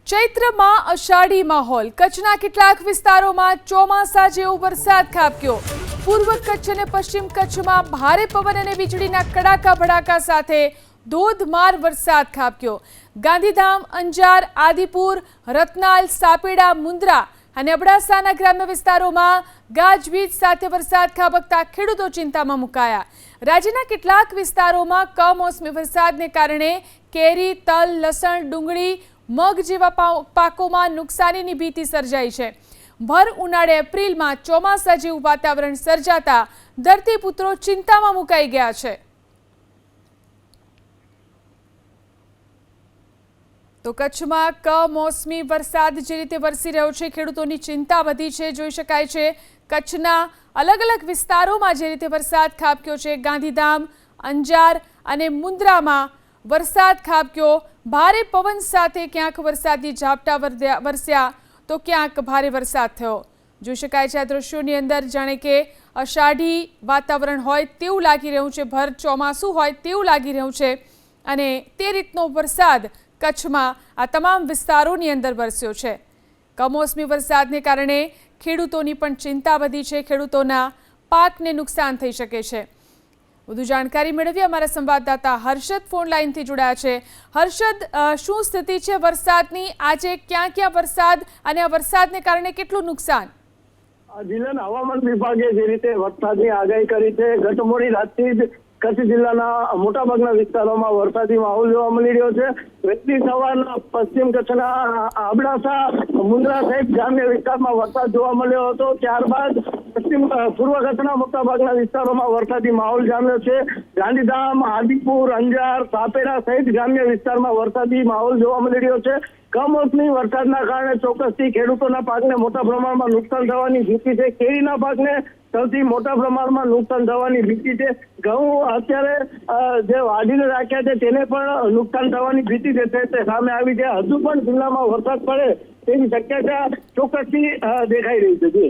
ચૈત્રમાં અષાઢી માહોલ કચ્છના કેટલાક વિસ્તારોમાં ચોમાસા જેવો વરસાદ ખાબક્યો। પૂર્વ કચ્છ અને પશ્ચિમ કચ્છમાં ભારે પવન અને વીજળીના કડાકા ભડાકા સાથે ધોધમાર વરસાદ ખાબક્યો। ગાંધીધામ, અંજાર, આદિપુર, રતનાલ, સાપેડા, મુન્દ્રા અને અબડાસાના ગ્રામ્ય વિસ્તારોમાં ગાજવીજ સાથે વરસાદ ખાબકતા ખેડૂતો ચિંતામાં મુકાયા। રાજ્યના કેટલાક વિસ્તારોમાં કમોસમી વરસાદને કારણે કેરી, તલ, લસણ, ડુંગળી, મગ જેવા પાકોમાં નુકસાનીની ભીતિ સર્જાઈ છે। ભર ઉનાળે એપ્રિલમાં ચોમાસા જેવું વાતાવરણ સર્જાતા ધરતીપુત્રો ચિંતામાં મુકાઈ ગયા છે। તો કચ્છમાં કમોસમી વરસાદ જે રીતે વરસી રહ્યો છે, ખેડૂતોની ચિંતા વધી છે। જોઈ શકાય છે કચ્છના અલગ અલગ વિસ્તારોમાં જે રીતે વરસાદ ખાબક્યો છે, ગાંધીધામ, અંજાર અને મુન્દ્રામાં વરસાદ ખાબક્યો। ભારે પવન સાથે ક્યાંક વરસાદી ઝાપટા વરસ્યા તો ક્યાંક ભારે વરસાદ થયો। જોઈ શકાય છે આ દ્રશ્યોની અંદર જાણે કે અષાઢી વાતાવરણ હોય તેવું લાગી રહ્યું છે, ભર ચોમાસું હોય તેવું લાગી રહ્યું છે અને તે રીતનો વરસાદ કચ્છમાં આ તમામ વિસ્તારોની અંદર વરસ્યો છે। કમોસમી વરસાદને કારણે ખેડૂતોની પણ ચિંતા વધી છે, ખેડૂતોના પાકને નુકસાન થઈ શકે છે। વધુ જાણકારી મેળવી અમારા સંવાદદાતા હર્ષદ ફોન લાઈનથી જોડાયા છે। હર્ષદ, શું સ્થિતિ છે વરસાદની? આજે ક્યાં ક્યાં વરસાદ અને આ વરસાદને કારણે કેટલું નુકસાન? જિલ્લાના હવામાન વિભાગે જે રીતે વરસાદની આગાહી કરી છે, ગત મોડી રાતથી જ કચ્છ જિલ્લાના મોટાભાગના વિસ્તારોમાં વરસાદી માહોલ જોવા મળી રહ્યો છે। વહેલી સવારના પશ્ચિમ કચ્છના અબડાસા, મુન્દ્રા સહિત ગ્રામ્ય વિસ્તારમાં વરસાદ જોવા મળ્યો હતો। ત્યારબાદ પૂર્વ કચ્છના મોટાભાગના વિસ્તારોમાં વરસાદી માહોલ જામ્યો છે। ગાંધીધામ, આદિપુર, અંજાર, સાપેડા સહિત ગ્રામ્ય વિસ્તારમાં વરસાદી માહોલ જોવા મળી રહ્યો છે। કમોસમી વરસાદના કારણે ચોક્કસથી ખેડૂતોના પાકને મોટા પ્રમાણમાં નુકસાન થવાની ભીતિ છે। કેરીના પાકને સૌથી મોટા પ્રમાણમાં નુકસાન થવાની ભીતિ છે। ઘઉં અત્યારે જે વાઢીને રાખ્યા છે તેને પણ નુકસાન થવાની ભીતિ છે સામે આવી છે। હજુ પણ જિલ્લામાં વરસાદ પડે તેવી શક્યતા ચોક્કસથી દેખાઈ રહી છે।